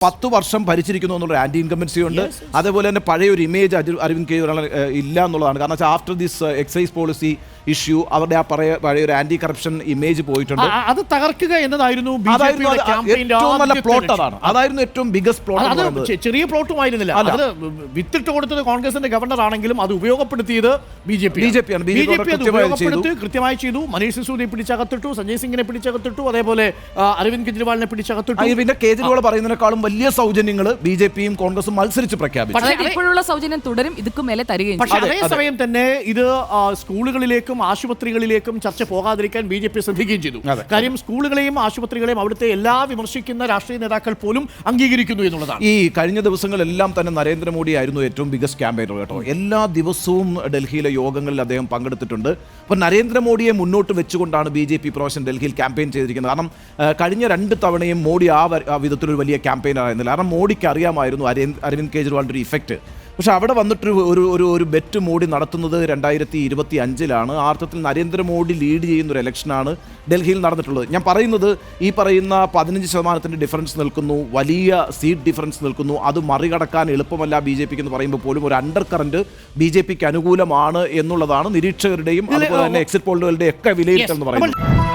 10 വർഷം ഭരിച്ചിരിക്കുന്നു എന്നുള്ള anti incumbency ഉണ്ട്. അതേപോലെ തന്നെ പഴയ ഒരു ഇമേജ് അരവിന്ദ് കെജ്രിവാൾ ഇല്ല എന്നുള്ളതാണ്. കാരണം വെച്ചാൽ after this excise policy issue അവരുടെ ആ പഴയ ഒരു ആന്റി കറപ്ഷൻ ഇമേജ് പോയിട്ടുണ്ട്. അത് തകർക്കുക എന്നതായിരുന്നു ഏറ്റവും നല്ല പ്ലോട്ട്. അതായിരുന്നു ഏറ്റവും ബിഗസ്റ്റ് പ്ലോട്ട്. ചെറിയ പ്ലോട്ടുമായിരുന്നില്ല. അത് വിത്തിട്ട് കൊടുത്തത് കോൺഗ്രസിന്റെ ഗവർണർ ആണെങ്കിലും അത് ഉപയോഗപ്പെടുത്തിയത് ബി ജെ പി ഉപയോഗപ്പെടുത്തി കൃത്യമായി ചെയ്തു. മനീഷ് സിസോദിയെ പിടിച്ചകത്തിട്ടു, സഞ്ജയ് സിംഗിനെ പിടിച്ചകത്തിട്ടു, അതേപോലെ അരവിന്ദ് കെജ്രിവാളിനെ പിടിച്ചകത്തിട്ടു. പിന്നെ കേജ്രിവാൾ പറയുന്നതിനേക്കാളും വലിയ സൗജന്യങ്ങൾ ബി ജെ പിയും കോൺഗ്രസും മത്സരിച്ച് പ്രഖ്യാപിച്ചു. ഇപ്പോഴുള്ള സൗജന്യം തുടരും, ഇതുക്കും മേലെ തരികയും. പക്ഷേ അതേസമയം തന്നെ ഇത് സ്കൂളുകളിലേക്കും ആശുപത്രികളിലേക്കും ചർച്ച പോകാതിരിക്കാൻ ബി ജെ പി ശ്രദ്ധിക്കുകയും ചെയ്തു. കാര്യം സ്കൂളുകളെയും ആശുപത്രികളെയും അവിടുത്തെ എല്ലാ വിമർശിക്കുന്ന രാഷ്ട്രീയ നേതാക്കൾ പോലും അംഗീകരിക്കുന്നു എന്നുള്ളതാണ്. ഈ കഴിഞ്ഞ ദിവസങ്ങളെല്ലാം തന്നെ നരേന്ദ്രമോദി ആയിരുന്നു ഏറ്റവും ബിഗസ്റ്റ് ക്യാമ്പയിനർ കേട്ടോ. എല്ലാ ദിവസവും ഡൽഹിയിലെ യോഗങ്ങളിൽ അദ്ദേഹം പങ്കെടുത്തിട്ടുണ്ട്. അപ്പോൾ നരേന്ദ്രമോദിയെ മുന്നോട്ട് വെച്ചുകൊണ്ടാണ് ബി ജെ പി പ്രാവശ്യം ഡൽഹിയിൽ ക്യാമ്പയിൻ ചെയ്തിരിക്കുന്നത്. കാരണം കഴിഞ്ഞ 2 തവണയും മോഡി ആ വിധത്തിലൊരു വലിയ ക്യാമ്പയിനർ ആയിരുന്നില്ല. കാരണം മോഡിക്ക് അറിയാമായിരുന്നു അരവിന്ദ് കെജ്രിവാളിൻ്റെ ഒരു ഇഫക്റ്റ്. പക്ഷെ അവിടെ വന്നിട്ട് ഒരു ബെറ്റ് മോഡി നടത്തുന്നത് 2025 ആ അർത്ഥത്തിൽ നരേന്ദ്രമോദി ലീഡ് ചെയ്യുന്നൊരു ഇലക്ഷനാണ് ഡൽഹിയിൽ നടന്നിട്ടുള്ളത്. ഞാൻ പറയുന്നത് ഈ പറയുന്ന 15% ഡിഫറൻസ് നിൽക്കുന്നു, വലിയ സീറ്റ് ഡിഫറൻസ് നിൽക്കുന്നു. അത് മറികടക്കാൻ എളുപ്പമല്ല ബി ജെ പിക്ക് എന്ന് പറയുമ്പോൾ പോലും ഒരു അണ്ടർ കറന്റ് ബി ജെ പിക്ക് അനുകൂലമാണ് എന്നുള്ളതാണ് നിരീക്ഷകരുടെയും അതുപോലെ തന്നെ എക്സിറ്റ് പോളുകളുടെയും ഒക്കെ വിലയിരുത്തൽ എന്ന് പറയുന്നത്.